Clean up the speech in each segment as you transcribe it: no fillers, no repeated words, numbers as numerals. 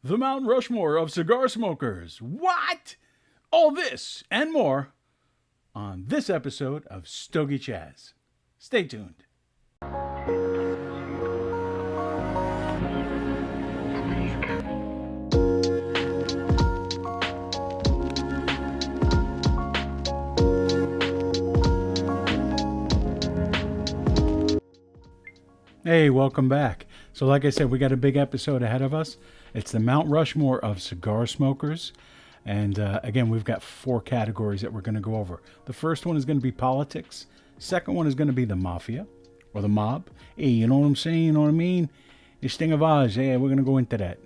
The Mount Rushmore of cigar smokers. What? All this and more on this episode of Stogie Chaz. Stay tuned. Hey, welcome back. So like I said, we got a big episode ahead of us. It's the Mount Rushmore of cigar smokers. And again, we've got 4 categories that we're going to go over. The first one is going to be politics. Second one is going to be the mafia or the mob. Hey, you know what I'm saying? You know what I mean? This thing of ours. Hey, we're going to go into that.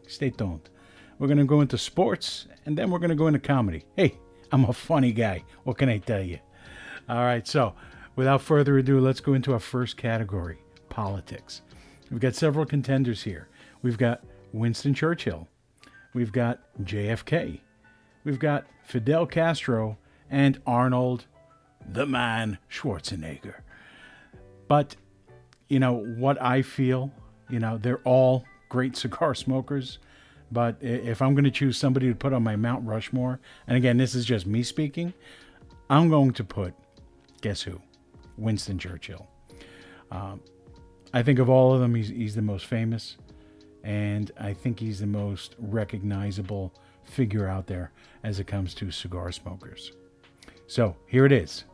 Stay tuned. We're going to go into sports, and then we're going to go into comedy. Hey, I'm a funny guy. What can I tell you? All right, so without further ado, let's go into our first category. Politics. We've got several contenders here. We've got Winston Churchill. We've got JFK. We've got Fidel Castro and Arnold, the man, Schwarzenegger. But, you know, what I feel, you know, they're all great cigar smokers. But if I'm going to choose somebody to put on my Mount Rushmore, and again, this is just me speaking, I'm going to put, guess who? Winston Churchill. I think of all of them, he's the most famous, and I think he's the most recognizable figure out there as it comes to cigar smokers. So here it is,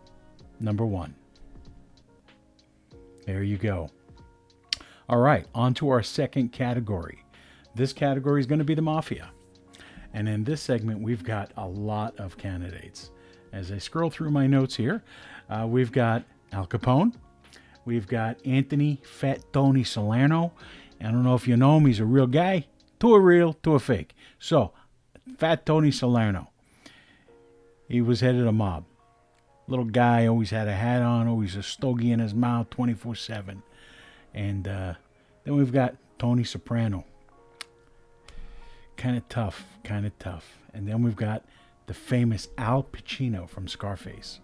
number 1. There you go. All right, on to our second category. This category is going to be the mafia. And in this segment, we've got a lot of candidates. As I scroll through my notes here, we've got Al Capone. We've got Anthony Fat Tony Salerno. I don't know if you know him. He's a real guy. To a real, to a fake. So, Fat Tony Salerno. He was head of the mob. Little guy, always had a hat on, always a stogie in his mouth 24/7. And then we've got Tony Soprano. Kind of tough. And then we've got the famous Al Pacino from Scarface.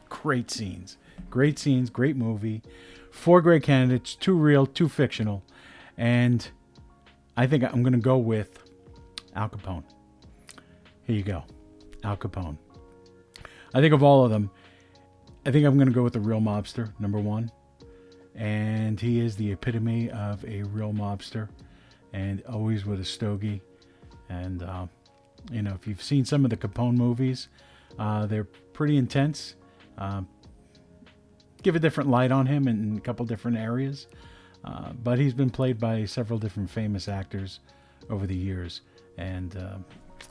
Great scenes, great movie. 4 great candidates, 2 real, 2 fictional. And I think I'm going to go with Al Capone. Here you go, Al Capone. I think of all of them, I think I'm going to go with the real mobster, number 1. And he is the epitome of a real mobster, and always with a stogie. And, you know, if you've seen some of the Capone movies, they're pretty intense. Give a different light on him in a couple different areas. But he's been played by several different famous actors over the years. And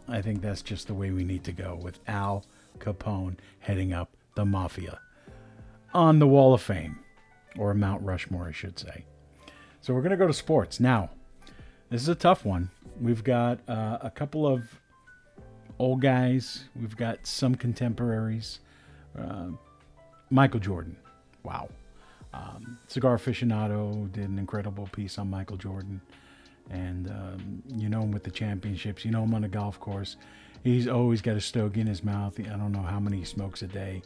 I think that's just the way we need to go, with Al Capone heading up the mafia on the Wall of Fame, or Mount Rushmore, I should say. So we're going to go to sports. Now, this is a tough one. We've got a couple of old guys. We've got some contemporaries. Michael Jordan. Wow. Cigar Aficionado did an incredible piece on Michael Jordan. And you know him with the championships. You know him on the golf course. He's always got a stogie in his mouth. I don't know how many he smokes a day.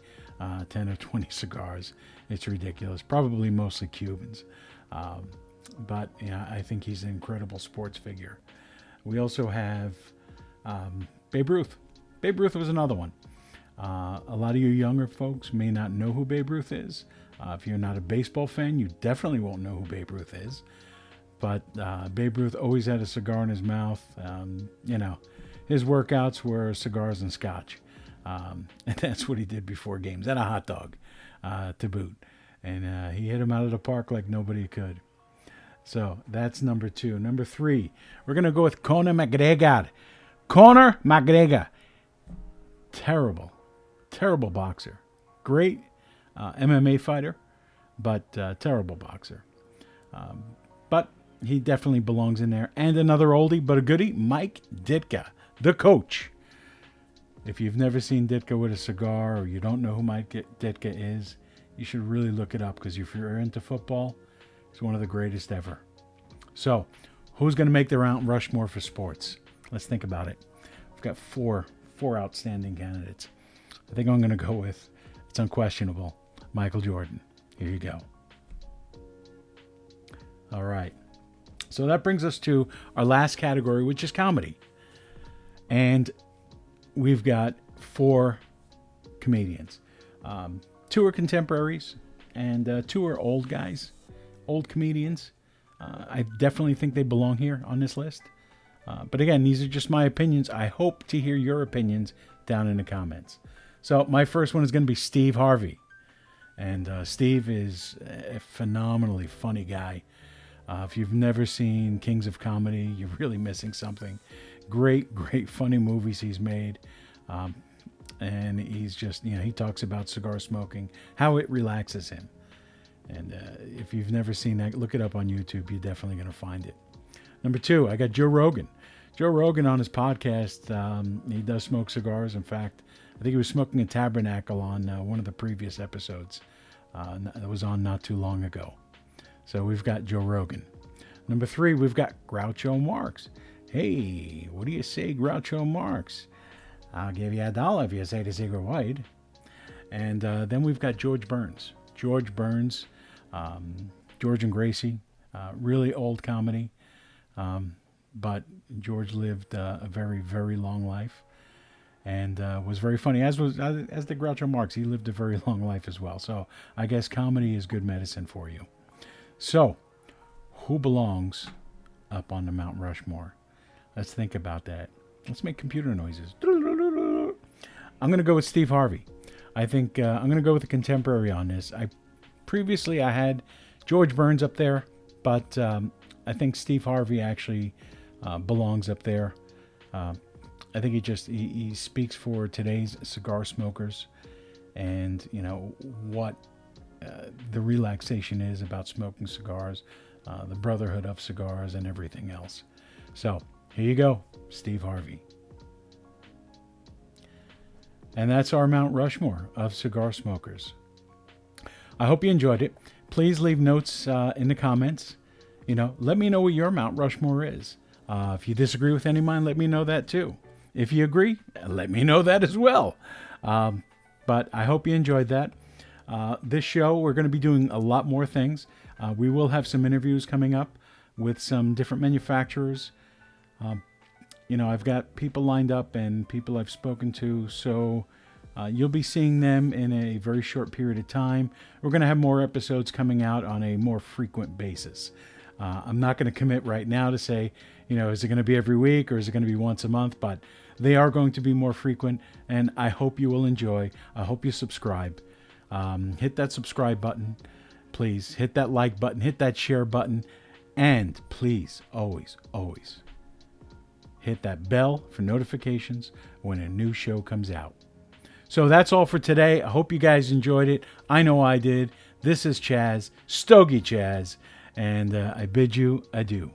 10 or 20 cigars. It's ridiculous. Probably mostly Cubans. But yeah, I think he's an incredible sports figure. We also have Babe Ruth. Babe Ruth was another one. A lot of you younger folks may not know who Babe Ruth is. If you're not a baseball fan, you definitely won't know who Babe Ruth is. But Babe Ruth always had a cigar in his mouth. You know, his workouts were cigars and scotch. And that's what he did before games. And a hot dog to boot. And he hit him out of the park like nobody could. So that's number 2. Number 3, we're going to go with Conor McGregor. Conor McGregor. Terrible boxer. Great MMA fighter, but terrible boxer. But he definitely belongs in there. And another oldie, but a goodie, Mike Ditka, the coach. If you've never seen Ditka with a cigar, or you don't know who Mike Ditka is, you should really look it up, because if you're into football, he's one of the greatest ever. So, who's going to make the Mount Rushmore for sports? Let's think about it. We've got four outstanding candidates. I think I'm going to go with, it's unquestionable, Michael Jordan. Here you go. All right. So that brings us to our last category, which is comedy. And we've got 4 comedians. 2 are contemporaries, and 2 are old guys, old comedians. I definitely think they belong here on this list. But again, these are just my opinions. I hope to hear your opinions down in the comments. So my first one is going to be Steve Harvey. And Steve is a phenomenally funny guy. If you've never seen Kings of Comedy, you're really missing something. Great, great funny movies he's made. And he's just, he talks about cigar smoking, how it relaxes him. And if you've never seen that, look it up on YouTube. You're definitely going to find it. Number 2, I got Joe Rogan. Joe Rogan on his podcast, he does smoke cigars. In fact, I think he was smoking a Tabernacle on one of the previous episodes that was on not too long ago. So we've got Joe Rogan. Number 3, we've got Groucho Marx. Hey, what do you say, Groucho Marx? I'll give you $1 if you say the secret word. And then we've got George Burns. George Burns, George and Gracie, really old comedy. But George lived a very, very long life and was very funny, as the Groucho Marx. He lived a very long life as well. So I guess comedy is good medicine for you. So who belongs up on the Mount Rushmore? Let's think about that. Let's make computer noises. I'm going to go with Steve Harvey. I think I'm going to go with a contemporary on this. Previously I had George Burns up there, but I think Steve Harvey actually belongs up there. I think he speaks for today's cigar smokers, and what the relaxation is about smoking cigars, the brotherhood of cigars, and everything else. So here you go, Steve Harvey. And that's our Mount Rushmore of cigar smokers. I hope you enjoyed it. Please leave notes in the comments. Let me know what your Mount Rushmore is. If you disagree with any of mine, let me know that too. If you agree, let me know that as well. But I hope you enjoyed that. This show, we're going to be doing a lot more things. We will have some interviews coming up with some different manufacturers. I've got people lined up and people I've spoken to, so you'll be seeing them in a very short period of time. We're going to have more episodes coming out on a more frequent basis. I'm not going to commit right now to say, is it going to be every week or is it going to be once a month? But they are going to be more frequent, and I hope you will enjoy. I hope you subscribe. Hit that subscribe button. Please hit that like button. Hit that share button. And please, always, always hit that bell for notifications when a new show comes out. So that's all for today. I hope you guys enjoyed it. I know I did. This is Chaz, Stogie Chaz, and I bid you adieu.